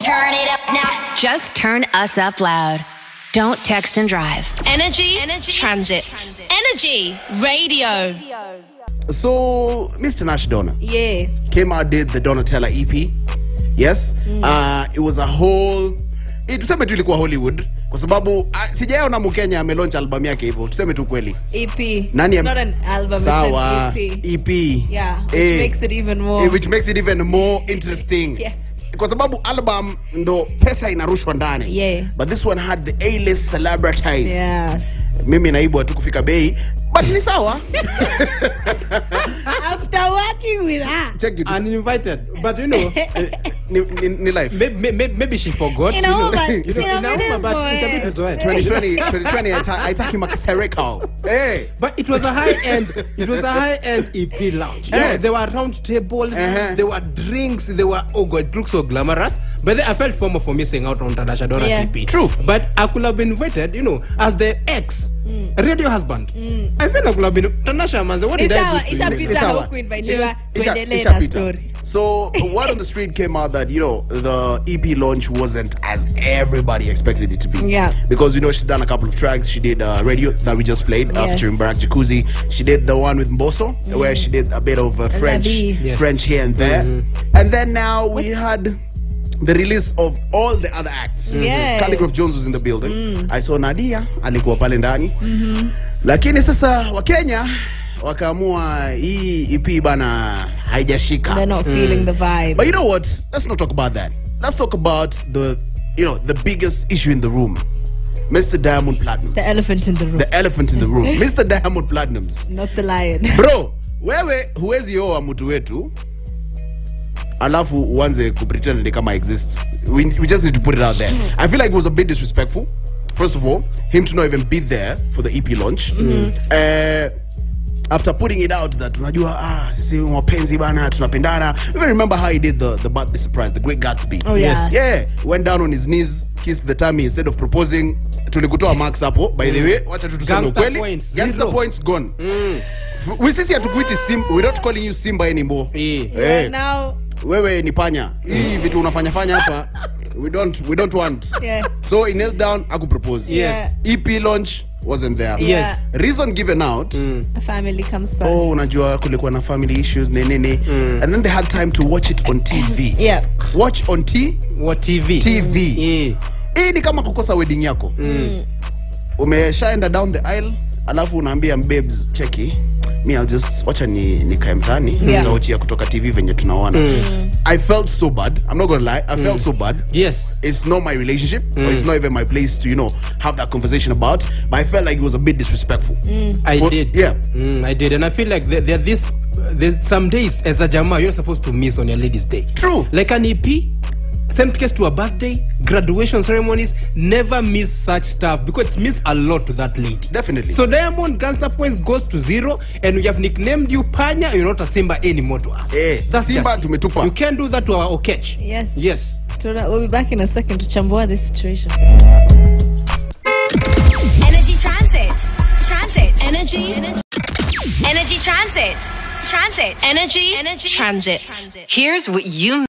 Turn it up now. Just turn us up loud. Don't text and drive. Energy Transit. Energy Radio. So, Mr. Nash Donna. Yeah. Came out, did the Donatella EP. Yes. It was a whole... tuseme tu ilikuwa Hollywood kwa sababu sijaona Mkenya amelaunch album yake hivyo. Tuseme tu kweli. EP. Nani not an album, sawa, it's an EP. EP. Yeah, which makes it even more. Which makes it even more interesting. Yes. Kwa sababu album ndo pesa inarushwa ndani. Yeah. But this one had the A-list celebrities. Yes. Mimi naibu tu kufika bei. But ni sawa. After working with her. Check it. Uninvited. But you know, ni life. Maybe she forgot. But 2020 aitaki makasereko. Hey. But it was a high-end EP launch. Hey. There were round tables, there were drinks, oh god, it looks so glamorous. But then I felt FOMO for missing out on Tanasha Donna's EP. True. But I could have been invited, as the ex radio husband. I felt I could have been Tanasha Manze. What did I do to you? So word on the street came out that the EP launch wasn't as everybody expected it to be. Yeah. Because she's done a couple of tracks. She did Radio that we just played featuring Barack Jacuzzi. She did the one with Mbosso where she did a bit of French here and there. And then now we had the release of all the other acts. Calligraph Jones was in the building. I saw Nadia alikuwa pale ndani. Lakini sasa Wakenya wakaamua hii EP bana haijashika. They're not feeling the vibe. But you know what? Let's not talk about that. Let's talk about the biggest issue in the room. Mr. Diamond Platnumz. The elephant in the room. The elephant in the room. Mr. Diamond Platnumz. Not the lion. Bro, wewe huwezi oa mtu wetu alafu uanze kupretend ni kama exists. We just need to put it out there. I feel like it was a bit disrespectful. First of all, him to not even be there for the EP launch. After putting it out that unajua sisi wapenzi bana tunapendana. You remember how he did the birthday surprise, the Great Gatsby. Oh yeah. Yeah, went down on his knees, kissed the tummy instead of proposing. Tulikutoa Max hapo. By the way, wacha tutuseme kweli. Gangster points gone. We sisi hatukuiti Simba. We're not calling you Simba anymore. Yeah, now wewe ni panya. Hii vitu unafanya hapa. We don't want. Yeah. So he knelt down, aku propose. Yes. EP launch wasn't there. Yes. Reason given out. A family comes first. Oh, unajua kulikuwa na family issues nene. And then they had time to watch it on TV. Yeah. Watch on What TV? TV. Yeah. Hii ni kama kukosa wedding yako. Umeshaenda down the aisle, alafu unaambia babes, cheki. I'll just watch nikae mtani nitauchia kutoka TV venye tunaona. I felt so bad. I'm not gonna lie. I felt so bad. Yes. It's not my relationship or it's not even my place to have that conversation about, but I felt like it was a bit disrespectful. I did. Yeah. I did, and I feel like there's some days as a Jama you're supposed to miss on your ladies' day. True. Like an EP, same case to a birthday, graduation ceremonies, never miss such stuff because it means a lot to that lady. Definitely. So Diamond Gangster Points goes to 0 and we have nicknamed you Panya, you're not a Simba anymore to us. That's Simba tumetupa. You can't do that to our Okech. Yes. Yes. We'll be back in a second to chambua this situation. Energy Transit. Energy Transit. Energy Transit. Here's what you